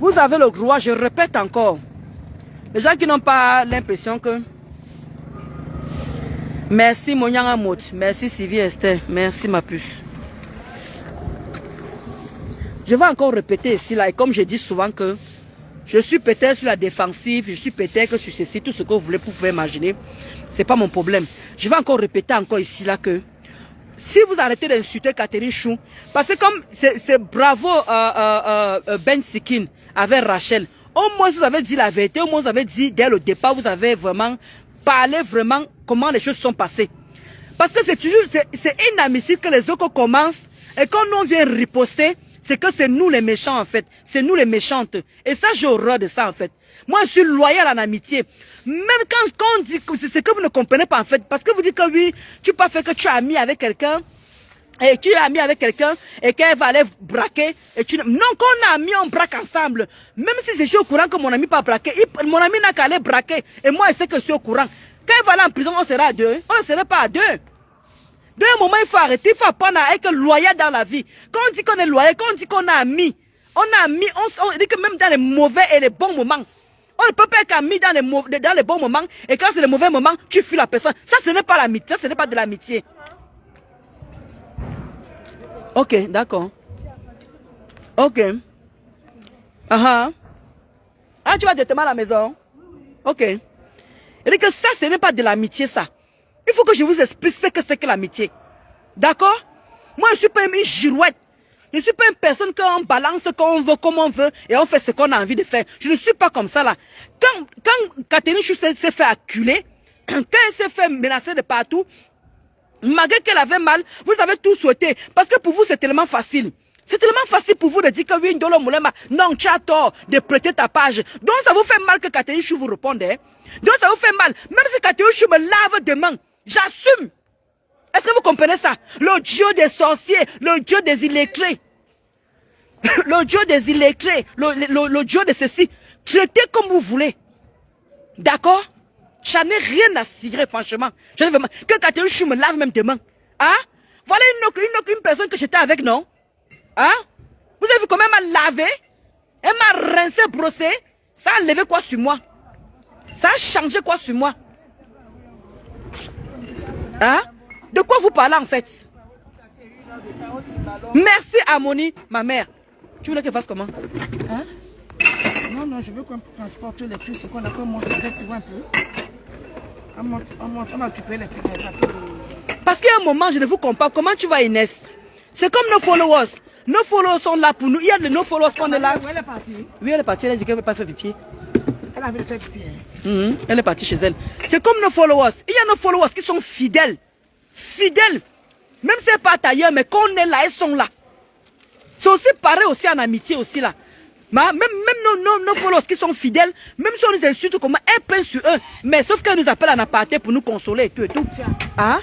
Vous avez le droit, je répète encore. Les gens qui n'ont pas l'impression que... Merci Monyanga Mout, merci Sylvie Esther, merci ma puce. Je vais encore répéter ici là, et comme je dis souvent que je suis peut-être sur la défensive, je suis peut-être sur ceci, tout ce que vous voulez, vous pouvez imaginer. C'est pas mon problème. Je vais encore répéter encore ici là que si vous arrêtez d'insulter Catherine Chou, parce que comme c'est bravo Ben Sikin avec Rachel, au moins vous avez dit la vérité, au moins vous avez dit dès le départ, vous avez vraiment parlé vraiment comment les choses sont passées. Parce que c'est toujours, c'est inadmissible que les autres commencent et quand on vient riposter, c'est que c'est nous les méchants en fait, c'est nous les méchantes. Et ça j'ai horreur de ça en fait. Moi je suis loyal en amitié. Même quand on dit que c'est ce que vous ne comprenez pas en fait, parce que vous dites que oui, tu peux pas faire que tu es ami avec quelqu'un, et tu es ami avec quelqu'un, et qu'elle va aller braquer, et tu... Non, quand on est amis, on braque ensemble. Même si je suis au courant que mon ami pas braqué, mon ami n'a qu'à aller braquer, et moi je sais que je suis au courant. Quand elle va aller en prison, on sera à deux, on ne serait pas à deux. De un moment, il faut arrêter, il faut apprendre à être loyal dans la vie. Quand on dit qu'on est loyal, quand on dit qu'on est amis, on dit que même dans les mauvais et les bons moments, on ne peut pas être amis dans les bons moments, et quand c'est les mauvais moments, tu fuis la personne. Ça, ce n'est pas l'amitié, ça, ce n'est pas de l'amitié. Ok, d'accord. Ok. Ah, tu vas directement à la maison? Ok. Et dit que ça, ce n'est pas de l'amitié, ça. Il faut que je vous explique ce que c'est que l'amitié. D'accord? Moi, je ne suis pas une girouette. Je ne suis pas une personne qu'on balance quand on veut, comme on veut, et on fait ce qu'on a envie de faire. Je ne suis pas comme ça, là. Quand Catherine Chou s'est fait acculer, quand elle s'est fait menacer de partout, malgré qu'elle avait mal, vous avez tout souhaité. Parce que pour vous, c'est tellement facile. C'est tellement facile pour vous de dire que oui, Ndolo Moulema, non, tu as tort de prêter ta page. Donc ça vous fait mal que Catherine Chou vous réponde. Hein? Donc ça vous fait mal. Même si Catherine Chou me lave demain, j'assume. Est-ce que vous comprenez ça? Le dieu des sorciers, le dieu des illettrés. Le dieu des illettrés, le dieu de ceci. Traitez comme vous voulez. D'accord? J'en ai rien à cirer, franchement. Que Catherine Chou me lave même demain. Hein? Voilà une personne que j'étais avec, non? Hein? Vous avez vu comment elle m'a lavé? Elle m'a rincé, brossé. Ça a enlevé quoi sur moi? Ça a changé quoi sur moi? Hein? De quoi vous parlez en fait? Merci Amoni, ma mère. Tu voulais qu'elle fasse comment? Hein? Non, je veux qu'on transporte les puces, c'est qu'on a comme monter avec toi un peu. On a occupé les filles. Parce qu'à un moment, je ne vous comprends pas. Comment tu vas, Inès? C'est comme nos followers. Nos followers sont là pour nous. Il y a de nos followers qui sont là. Où elle est partie? Oui, elle est partie. Elle a dit qu'elle ne veut pas faire pipi. Elle a envie de faire pipi. Hein? Elle est partie chez elle. C'est comme nos followers. Il y a nos followers qui sont fidèles. Fidèles. Même si elles partent ailleurs, mais quand on est là, elles sont là. C'est aussi pareil aussi en amitié aussi là. Même nos followers qui sont fidèles, même si on nous insulte comment, elles prennent sur eux. Mais sauf qu'elles nous appellent en aparté pour nous consoler et tout et tout. Hein?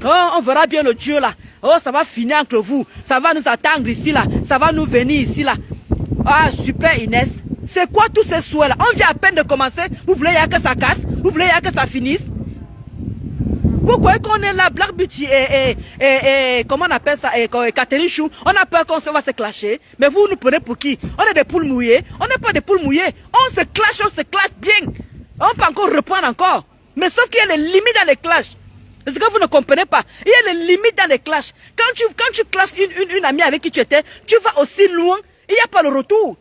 Oh, on verra bien le Dieu là. Oh, ça va finir entre vous. Ça va nous attendre ici là. Ça va nous venir ici là. Ah, super Inès. C'est quoi tous ces souhaits là? On vient à peine de commencer. Vous voulez que ça casse? Vous voulez que ça finisse? Vous croyez qu'on est là, Black Beauty et comment on appelle ça, et Catherine Chou, on a peur qu'on va se clasher. Mais vous nous prenez pour qui? On est des poules mouillées. On n'est pas des poules mouillées. On se clash bien. On peut encore reprendre encore. Mais sauf qu'il y a les limites dans les clashs. Est-ce que vous ne comprenez pas? Il y a les limites dans les clashs. Quand tu clashes une amie avec qui tu étais, tu vas aussi loin, il n'y a pas le retour.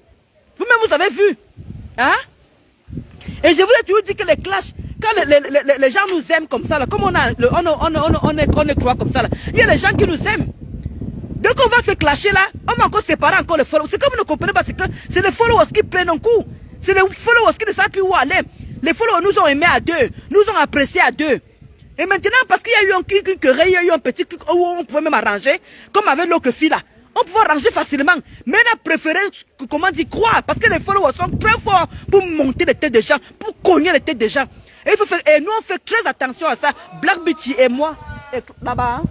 Vous-même, vous avez vu. Hein? Et je vous ai toujours dit que les clashs, quand les gens nous aiment comme ça, là, comme on est trois comme ça, là, il y a les gens qui nous aiment. Dès qu'on va se clasher là, on va encore séparer encore les followers. C'est comme vous ne comprenez pas, c'est que c'est les followers qui prennent un coup. C'est les followers qui ne savent plus où aller. Les followers nous ont aimés à deux, nous ont appréciés à deux. Et maintenant, parce qu'il y a eu une querelle, il y a eu un petit truc où on pouvait même arranger, comme avec l'autre fille là. On pouvait arranger facilement. Mais on a préféré, comment dire, croire. Parce que les followers sont très forts pour monter les têtes des gens, pour cogner les têtes des gens. Et nous, on fait très attention à ça. Black Beauty et moi, là-bas, hein?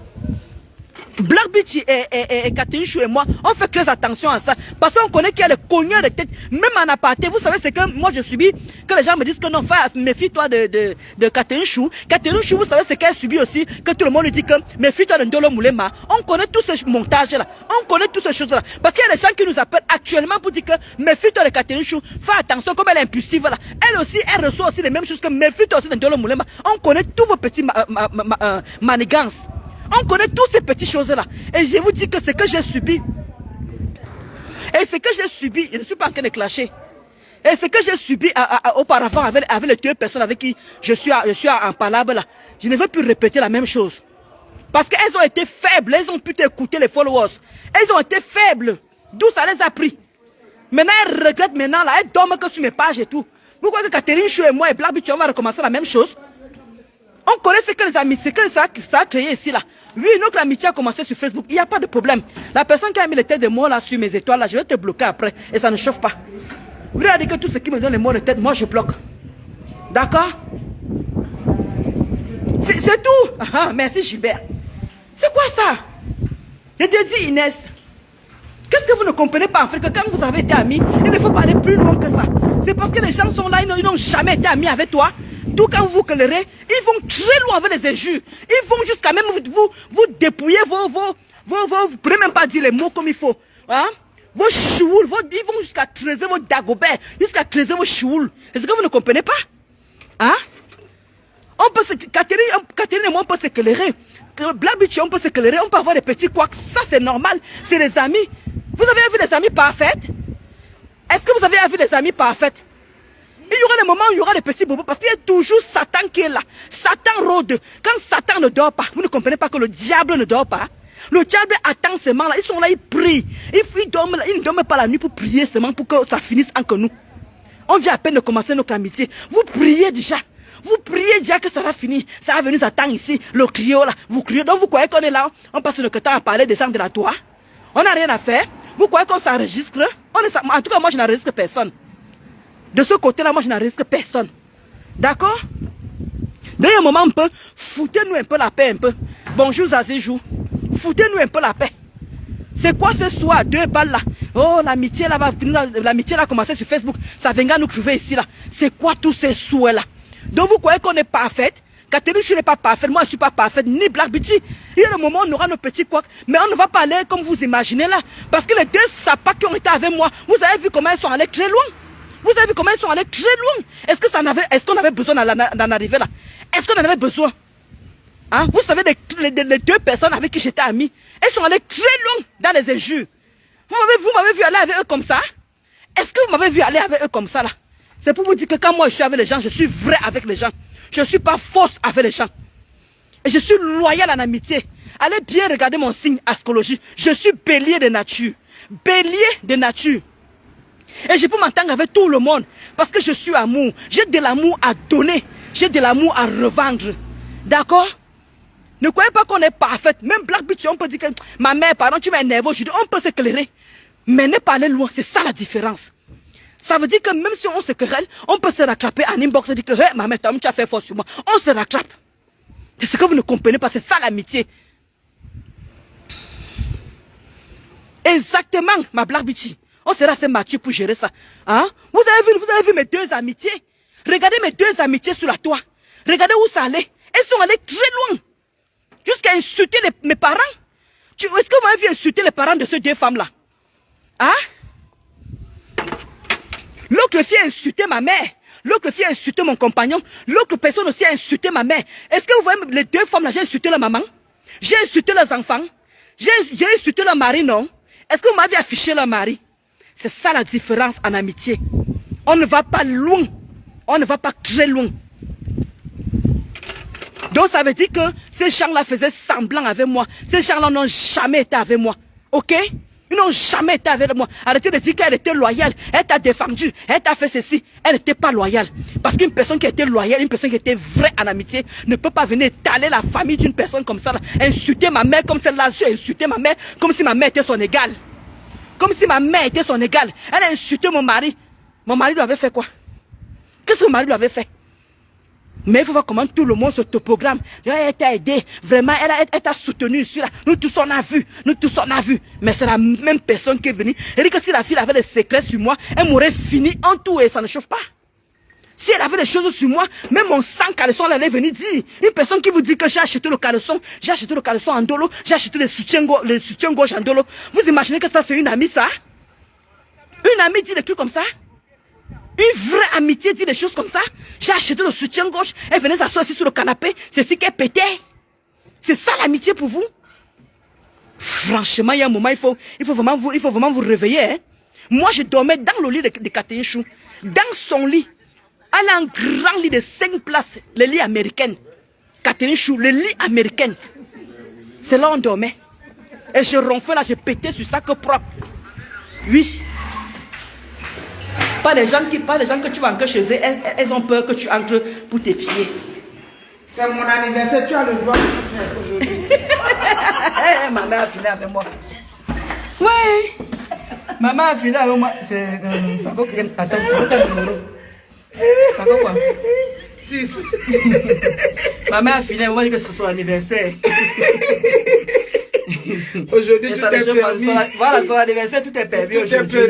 Black Bitch et Catherine Chou et moi, on fait très attention à ça. Parce qu'on connaît qu'il y a les cogneurs de tête. Même en aparté, vous savez, c'est que moi je subis, que les gens me disent que non, méfie-toi de Catherine Chou. Catherine Chou, vous savez ce qu'elle subit aussi, que tout le monde lui dit que méfie-toi de Ndolo Moulema. On connaît tous ces montages-là. On connaît toutes ces choses-là. Parce qu'il y a des gens qui nous appellent actuellement pour dire que méfie-toi de Catherine Chou. Fais attention, comme elle est impulsive là. Elle aussi, elle reçoit aussi les mêmes choses que méfie-toi aussi de Ndolo Moulema. On connaît tous vos petits manigances. On connaît toutes ces petites choses-là. Et je vous dis que ce que j'ai subi, et ce que j'ai subi, je ne suis pas en train de clasher. Et ce que j'ai subi auparavant avec les deux personnes avec qui je suis en palabre là, je ne veux plus répéter la même chose. Parce qu'elles ont été faibles, elles ont pu écouter les followers. Elles ont été faibles. D'où ça les a pris. Maintenant, elles regrettent maintenant là, elles dorment que sur mes pages et tout. Vous croyez que Catherine Chou et moi et Black Bitch, on va recommencer la même chose? On connaît ce que les amis, ce que ça a créé ici là. Oui, notre amitié a commencé sur Facebook. Il n'y a pas de problème. La personne qui a mis les têtes de moi là sur mes étoiles là, je vais te bloquer après. Et ça ne chauffe pas. Vous voulez dire que tout ce qui me donne les mots de tête, moi je bloque. D'accord? C'est tout. Ah, merci Gilbert. C'est quoi ça? Je te dis Inès. Qu'est-ce que vous ne comprenez pas en fait? Que quand vous avez été amis, il ne faut pas aller plus loin que ça. C'est parce que les gens sont là, ils n'ont jamais été amis avec toi. Tout quand vous collerez, ils vont très loin avec les injures. Ils vont jusqu'à même vous dépouiller vous pourrez même pas dire les mots comme il faut. Hein? Vos choules, ils vont jusqu'à creuser vos dagobert, jusqu'à creuser vos choules. Est-ce que vous ne comprenez pas? Hein? Catherine et moi, on peut s'éclairer. Black Bitch, on peut s'éclairer, on peut avoir des petits couacs. Ça, c'est normal. C'est les amis. Vous avez vu des amis parfaits? Est-ce que vous avez vu des amis parfaits? Il y aura des moments où il y aura des petits bobos parce qu'il y a toujours Satan qui est là. Satan rôde. Quand Satan ne dort pas, vous ne comprenez pas que le diable ne dort pas. Le diable attend seulement là. Ils sont là, ils prient. Ils ne dorment pas la nuit pour prier seulement pour que ça finisse entre nous. On vient à peine de commencer notre amitié. Vous priez déjà. Vous priez déjà que ça va finir. Ça va venir s'attendre ici. Le criot là. Vous criez. Donc vous croyez qu'on est là. On passe notre temps à parler des gens de la toit. On n'a rien à faire. Vous croyez qu'on s'enregistre? En tout cas, moi je n'enregistre personne. De ce côté-là, moi, je n'enregistre personne. D'accord? D'un moment, un peu, foutez-nous un peu la paix, un peu. Bonjour, Zazéjou. Foutez-nous un peu la paix. C'est quoi ce soir, 2 balles là? Oh, l'amitié là, l'amitié là a commencé sur Facebook. Ça viendra nous trouver ici là. C'est quoi tous ces souhaits là? Donc, vous croyez qu'on est parfaite? Catherine, je n'ai pas parfaite. Moi, je ne suis pas parfaite. Ni Black Bitch. Il y a le moment où on aura nos petits couacs. Mais on ne va pas aller comme vous imaginez là. Parce que les deux sapas qui ont été avec moi, vous avez vu comment ils sont allés très loin. Vous avez vu comment ils sont allés très loin. Est-ce qu'on avait besoin d'en arriver là? Est-ce qu'on en avait besoin? Hein? Vous savez, les 2 personnes avec qui j'étais amie, elles sont allées très loin dans les injures. Vous m'avez vu aller avec eux comme ça? Est-ce que vous m'avez vu aller avec eux comme ça là? C'est pour vous dire que quand moi je suis avec les gens, je suis vrai avec les gens. Je ne suis pas fausse avec les gens. Et je suis loyal en amitié. Allez bien regarder mon signe astrologie. Je suis bélier de nature. Bélier de nature. Et je peux m'entendre avec tout le monde. Parce que je suis amour. J'ai de l'amour à donner. J'ai de l'amour à revendre. D'accord? Ne croyez pas qu'on est parfaite. Même Black Bitch, on peut dire que ma mère, pardon, tu m'énerves aujourd'hui. On peut s'éclairer. Mais ne pas aller loin. C'est ça la différence. Ça veut dire que même si on se querelle, on peut se rattraper en inbox et dire que hey, ma mère, tu as fait fort sur moi. On se rattrape. C'est ce que vous ne comprenez pas. C'est ça l'amitié. Exactement, ma Black Bitch. On sera assez mature pour gérer ça. Hein? Vous avez vu mes 2 amitiés. Regardez mes 2 amitiés sur la toit. Regardez où ça allait. Elles sont allées très loin. Jusqu'à insulter mes parents. Est-ce que vous m'avez vu insulter les parents de ces 2 femmes-là? Hein? L'autre fille a insulté ma mère. L'autre fille a insulté mon compagnon. L'autre personne aussi a insulté ma mère. Est-ce que vous voyez les 2 femmes-là, j'ai insulté leur maman? J'ai insulté leurs enfants? J'ai insulté leur mari, non? Est-ce que vous m'avez affiché leur mari? C'est ça la différence en amitié. On ne va pas loin. On ne va pas très loin. Donc ça veut dire que ces gens-là faisaient semblant avec moi. Ces gens-là n'ont jamais été avec moi. Ok? Ils n'ont jamais été avec moi. Arrêtez de dire qu'elle était loyale. Elle t'a défendu. Elle t'a fait ceci. Elle n'était pas loyale. Parce qu'une personne qui était loyale, une personne qui était vraie en amitié, ne peut pas venir étaler la famille d'une personne comme ça. Là. Insulter ma mère comme celle-là. Insulter ma mère comme si ma mère était son égale. Comme si ma mère était son égale. Elle a insulté mon mari. Mon mari lui avait fait quoi? Qu'est-ce que mon mari lui avait fait? Mais il faut voir comment tout le monde se topogramme. Elle t'a aidé, vraiment, elle t'a soutenu. Nous tous on a vu, Mais c'est la même personne qui est venue. Elle dit que si la fille avait des secrets sur moi, elle m'aurait fini en tout et ça ne chauffe pas. Si elle avait des choses sur moi, même mon sang caleçon, elle allait venir dire. Une personne qui vous dit que j'ai acheté le caleçon en dolo, j'ai acheté les soutiens gauche en dolo. Vous imaginez que ça c'est une amie ça? Une amie dit des trucs comme ça? Une vraie amitié dit des choses comme ça? J'ai acheté le soutien gauche, elle venait s'asseoir ici sur le canapé, c'est ce qu'elle pétait. C'est ça l'amitié pour vous? Franchement, il y a un moment, il faut vraiment vous réveiller. Hein? Moi, je dormais dans le lit de Catherine Chou, dans son lit. Elle a un grand lit de 5 places, le lit américain. Catherine Chou, le lit américain. C'est là où on dormait. Et je ronflais là, je pétais sur ça que propre. Oui. Pas les gens que tu vas entrer chez eux, elles ont peur que tu entres pour tes pieds. C'est mon anniversaire, tu as le droit de le faire aujourd'hui. Ma mère a fini avec moi. Oui. Maman a fini avec moi. C'est ça quoi? Attends, c'est quoi le numéro? Ça quoi? 6. Maman a fini avec moi que c'est son anniversaire. Aujourd'hui, tout est permis. Voilà, son anniversaire, tout est permis aujourd'hui.